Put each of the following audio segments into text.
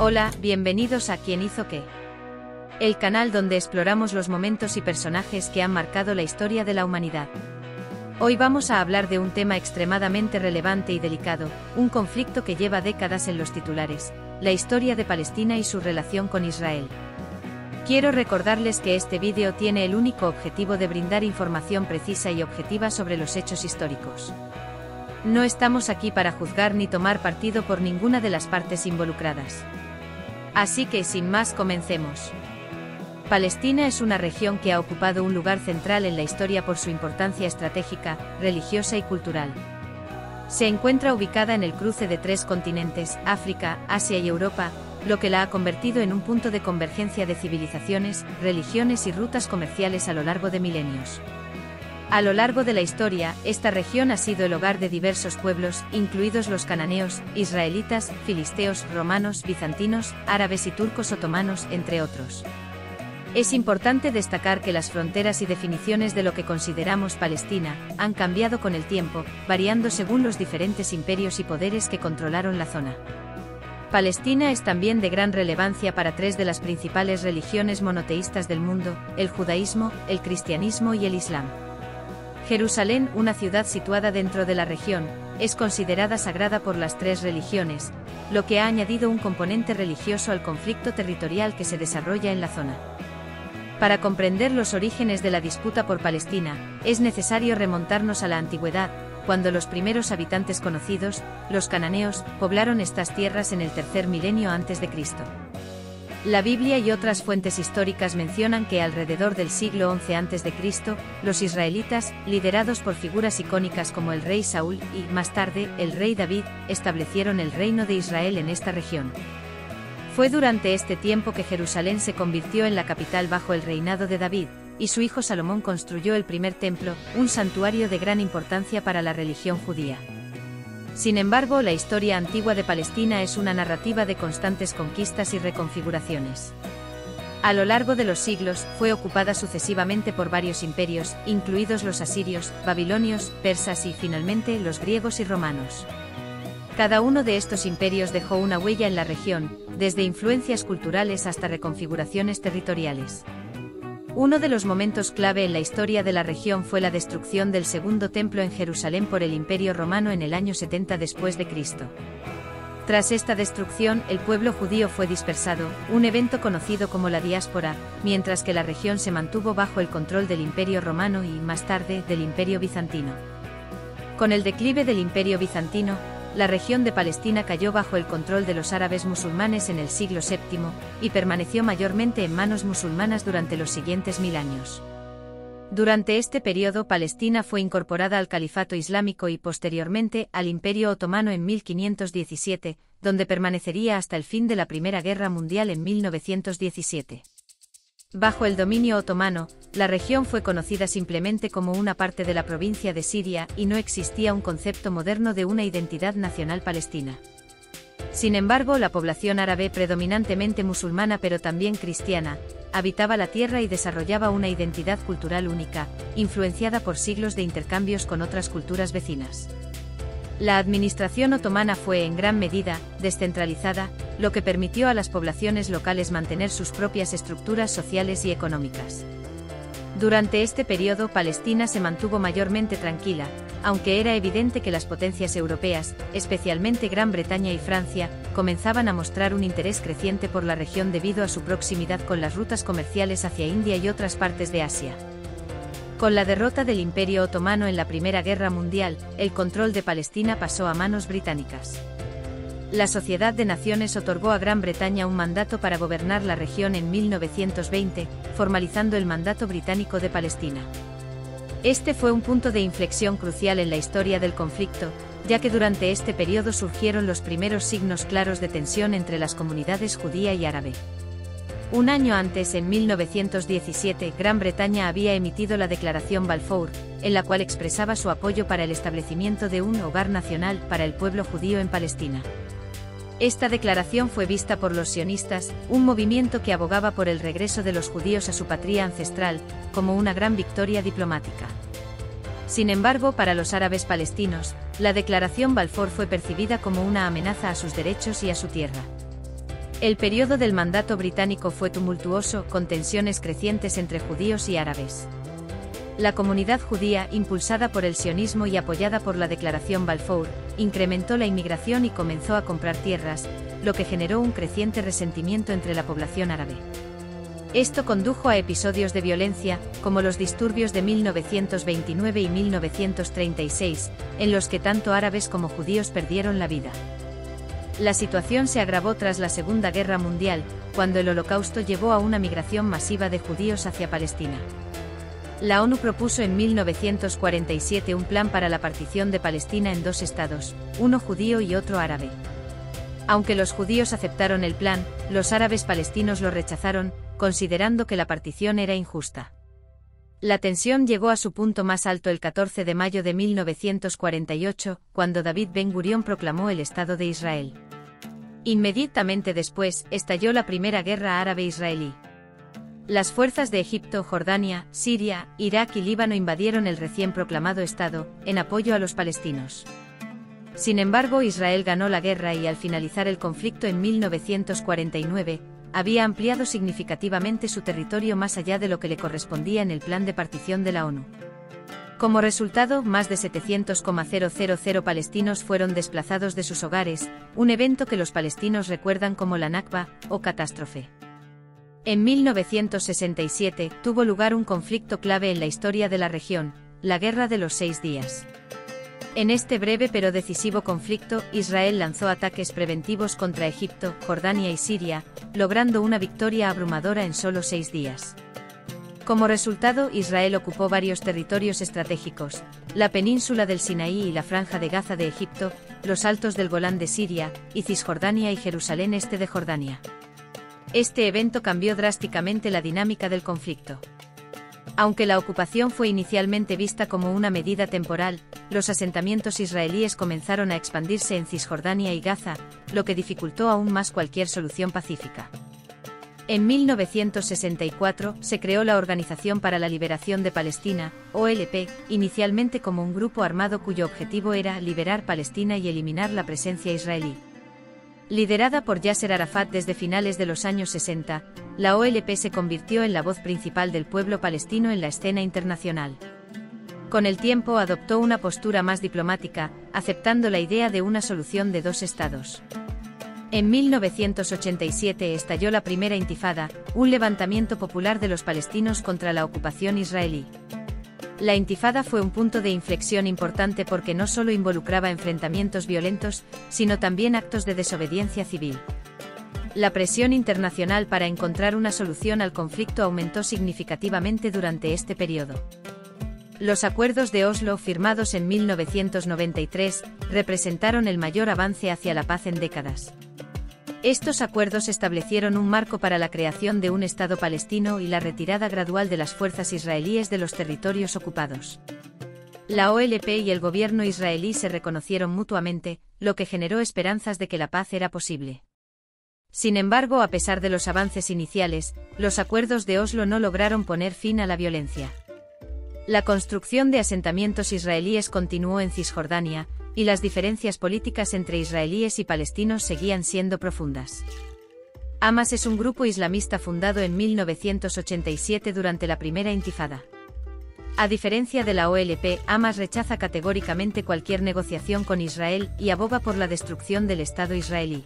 Hola, bienvenidos a ¿Quién hizo qué? El canal donde exploramos los momentos y personajes que han marcado la historia de la humanidad. Hoy vamos a hablar de un tema extremadamente relevante y delicado, un conflicto que lleva décadas en los titulares, la historia de Palestina y su relación con Israel. Quiero recordarles que este vídeo tiene el único objetivo de brindar información precisa y objetiva sobre los hechos históricos. No estamos aquí para juzgar ni tomar partido por ninguna de las partes involucradas. Así que sin más comencemos. Palestina es una región que ha ocupado un lugar central en la historia por su importancia estratégica, religiosa y cultural. Se encuentra ubicada en el cruce de tres continentes, África, Asia y Europa, lo que la ha convertido en un punto de convergencia de civilizaciones, religiones y rutas comerciales a lo largo de milenios. A lo largo de la historia, esta región ha sido el hogar de diversos pueblos, incluidos los cananeos, israelitas, filisteos, romanos, bizantinos, árabes y turcos otomanos, entre otros. Es importante destacar que las fronteras y definiciones de lo que consideramos Palestina han cambiado con el tiempo, variando según los diferentes imperios y poderes que controlaron la zona. Palestina es también de gran relevancia para tres de las principales religiones monoteístas del mundo, el judaísmo, el cristianismo y el islam. Jerusalén, una ciudad situada dentro de la región, es considerada sagrada por las tres religiones, lo que ha añadido un componente religioso al conflicto territorial que se desarrolla en la zona. Para comprender los orígenes de la disputa por Palestina, es necesario remontarnos a la antigüedad, cuando los primeros habitantes conocidos, los cananeos, poblaron estas tierras en el tercer milenio antes de Cristo. La Biblia y otras fuentes históricas mencionan que alrededor del siglo XI a.C., los israelitas, liderados por figuras icónicas como el rey Saúl y, más tarde, el rey David, establecieron el reino de Israel en esta región. Fue durante este tiempo que Jerusalén se convirtió en la capital bajo el reinado de David, y su hijo Salomón construyó el primer templo, un santuario de gran importancia para la religión judía. Sin embargo, la historia antigua de Palestina es una narrativa de constantes conquistas y reconfiguraciones. A lo largo de los siglos, fue ocupada sucesivamente por varios imperios, incluidos los asirios, babilonios, persas y, finalmente, los griegos y romanos. Cada uno de estos imperios dejó una huella en la región, desde influencias culturales hasta reconfiguraciones territoriales. Uno de los momentos clave en la historia de la región fue la destrucción del Segundo Templo en Jerusalén por el Imperio Romano en el año 70 después de Cristo. Tras esta destrucción, el pueblo judío fue dispersado, un evento conocido como la diáspora, mientras que la región se mantuvo bajo el control del Imperio Romano y, más tarde, del Imperio Bizantino. Con el declive del Imperio Bizantino, la región de Palestina cayó bajo el control de los árabes musulmanes en el siglo VII, y permaneció mayormente en manos musulmanas durante los siguientes 1000 años. Durante este periodo Palestina fue incorporada al Califato Islámico y posteriormente al Imperio Otomano en 1517, donde permanecería hasta el fin de la Primera Guerra Mundial en 1917. Bajo el dominio otomano, la región fue conocida simplemente como una parte de la provincia de Siria y no existía un concepto moderno de una identidad nacional palestina. Sin embargo, la población árabe, predominantemente musulmana pero también cristiana, habitaba la tierra y desarrollaba una identidad cultural única, influenciada por siglos de intercambios con otras culturas vecinas. La administración otomana fue en gran medida descentralizada, lo que permitió a las poblaciones locales mantener sus propias estructuras sociales y económicas. Durante este periodo Palestina se mantuvo mayormente tranquila, aunque era evidente que las potencias europeas, especialmente Gran Bretaña y Francia, comenzaban a mostrar un interés creciente por la región debido a su proximidad con las rutas comerciales hacia India y otras partes de Asia. Con la derrota del Imperio Otomano en la Primera Guerra Mundial, el control de Palestina pasó a manos británicas. La Sociedad de Naciones otorgó a Gran Bretaña un mandato para gobernar la región en 1920, formalizando el mandato británico de Palestina. Este fue un punto de inflexión crucial en la historia del conflicto, ya que durante este periodo surgieron los primeros signos claros de tensión entre las comunidades judía y árabe. Un año antes, en 1917, Gran Bretaña había emitido la Declaración Balfour, en la cual expresaba su apoyo para el establecimiento de un hogar nacional para el pueblo judío en Palestina. Esta declaración fue vista por los sionistas, un movimiento que abogaba por el regreso de los judíos a su patria ancestral, como una gran victoria diplomática. Sin embargo, para los árabes palestinos, la Declaración Balfour fue percibida como una amenaza a sus derechos y a su tierra. El periodo del mandato británico fue tumultuoso, con tensiones crecientes entre judíos y árabes. La comunidad judía, impulsada por el sionismo y apoyada por la Declaración Balfour, incrementó la inmigración y comenzó a comprar tierras, lo que generó un creciente resentimiento entre la población árabe. Esto condujo a episodios de violencia, como los disturbios de 1929 y 1936, en los que tanto árabes como judíos perdieron la vida. La situación se agravó tras la Segunda Guerra Mundial, cuando el Holocausto llevó a una migración masiva de judíos hacia Palestina. La ONU propuso en 1947 un plan para la partición de Palestina en dos estados, uno judío y otro árabe. Aunque los judíos aceptaron el plan, los árabes palestinos lo rechazaron, considerando que la partición era injusta. La tensión llegó a su punto más alto el 14 de mayo de 1948, cuando David Ben Gurión proclamó el Estado de Israel. Inmediatamente después, estalló la Primera Guerra Árabe-Israelí. Las fuerzas de Egipto, Jordania, Siria, Irak y Líbano invadieron el recién proclamado Estado, en apoyo a los palestinos. Sin embargo, Israel ganó la guerra y al finalizar el conflicto en 1949, había ampliado significativamente su territorio más allá de lo que le correspondía en el plan de partición de la ONU. Como resultado, más de 700,000 palestinos fueron desplazados de sus hogares, un evento que los palestinos recuerdan como la Nakba, o catástrofe. En 1967, tuvo lugar un conflicto clave en la historia de la región, la Guerra de los 6 días. En este breve pero decisivo conflicto, Israel lanzó ataques preventivos contra Egipto, Jordania y Siria, logrando una victoria abrumadora en solo 6 días. Como resultado, Israel ocupó varios territorios estratégicos: la península del Sinaí y la franja de Gaza de Egipto, los altos del Golán de Siria, y Cisjordania y Jerusalén este de Jordania. Este evento cambió drásticamente la dinámica del conflicto. Aunque la ocupación fue inicialmente vista como una medida temporal, los asentamientos israelíes comenzaron a expandirse en Cisjordania y Gaza, lo que dificultó aún más cualquier solución pacífica. En 1964, se creó la Organización para la Liberación de Palestina, OLP, inicialmente como un grupo armado cuyo objetivo era liberar Palestina y eliminar la presencia israelí. Liderada por Yasser Arafat desde finales de los años 60, la OLP se convirtió en la voz principal del pueblo palestino en la escena internacional. Con el tiempo adoptó una postura más diplomática, aceptando la idea de una solución de dos estados. En 1987 estalló la primera Intifada, un levantamiento popular de los palestinos contra la ocupación israelí. La Intifada fue un punto de inflexión importante porque no solo involucraba enfrentamientos violentos, sino también actos de desobediencia civil. La presión internacional para encontrar una solución al conflicto aumentó significativamente durante este periodo. Los acuerdos de Oslo, firmados en 1993, representaron el mayor avance hacia la paz en décadas. Estos acuerdos establecieron un marco para la creación de un Estado palestino y la retirada gradual de las fuerzas israelíes de los territorios ocupados. La OLP y el gobierno israelí se reconocieron mutuamente, lo que generó esperanzas de que la paz era posible. Sin embargo, a pesar de los avances iniciales, los acuerdos de Oslo no lograron poner fin a la violencia. La construcción de asentamientos israelíes continuó en Cisjordania, y las diferencias políticas entre israelíes y palestinos seguían siendo profundas. Hamas es un grupo islamista fundado en 1987 durante la primera Intifada. A diferencia de la OLP, Hamas rechaza categóricamente cualquier negociación con Israel y aboga por la destrucción del Estado israelí.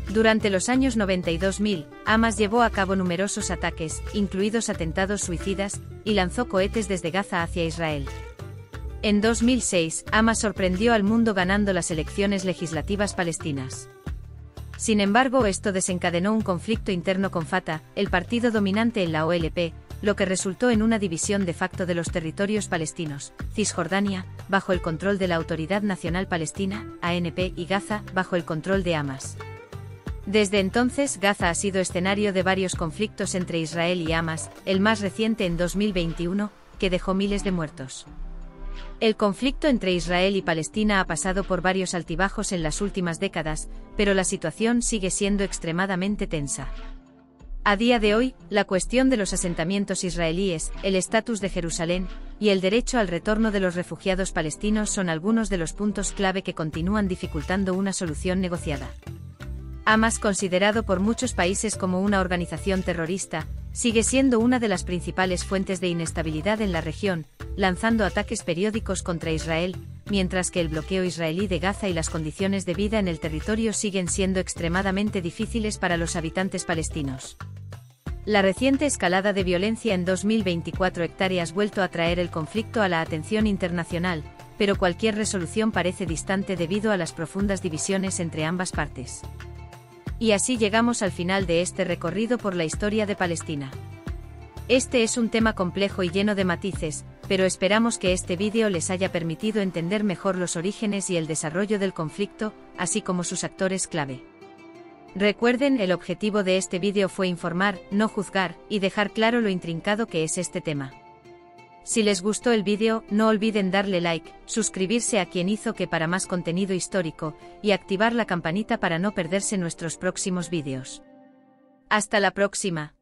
Durante los años 90 y 2000, Hamas llevó a cabo numerosos ataques, incluidos atentados suicidas, y lanzó cohetes desde Gaza hacia Israel. En 2006, Hamas sorprendió al mundo ganando las elecciones legislativas palestinas. Sin embargo, esto desencadenó un conflicto interno con Fatah, el partido dominante en la OLP, lo que resultó en una división de facto de los territorios palestinos: Cisjordania, bajo el control de la Autoridad Nacional Palestina, ANP, y Gaza, bajo el control de Hamas. Desde entonces, Gaza ha sido escenario de varios conflictos entre Israel y Hamas, el más reciente en 2021, que dejó miles de muertos. El conflicto entre Israel y Palestina ha pasado por varios altibajos en las últimas décadas, pero la situación sigue siendo extremadamente tensa. A día de hoy, la cuestión de los asentamientos israelíes, el estatus de Jerusalén, y el derecho al retorno de los refugiados palestinos son algunos de los puntos clave que continúan dificultando una solución negociada. Hamas, considerado por muchos países como una organización terrorista, sigue siendo una de las principales fuentes de inestabilidad en la región, lanzando ataques periódicos contra Israel, mientras que el bloqueo israelí de Gaza y las condiciones de vida en el territorio siguen siendo extremadamente difíciles para los habitantes palestinos. La reciente escalada de violencia en 2024 hectáreas ha vuelto a traer el conflicto a la atención internacional, pero cualquier resolución parece distante debido a las profundas divisiones entre ambas partes. Y así llegamos al final de este recorrido por la historia de Palestina. Este es un tema complejo y lleno de matices, pero esperamos que este vídeo les haya permitido entender mejor los orígenes y el desarrollo del conflicto, así como sus actores clave. Recuerden, el objetivo de este vídeo fue informar, no juzgar, y dejar claro lo intrincado que es este tema. Si les gustó el vídeo, no olviden darle like, suscribirse a Quien Hizo Que para más contenido histórico, y activar la campanita para no perderse nuestros próximos vídeos. Hasta la próxima.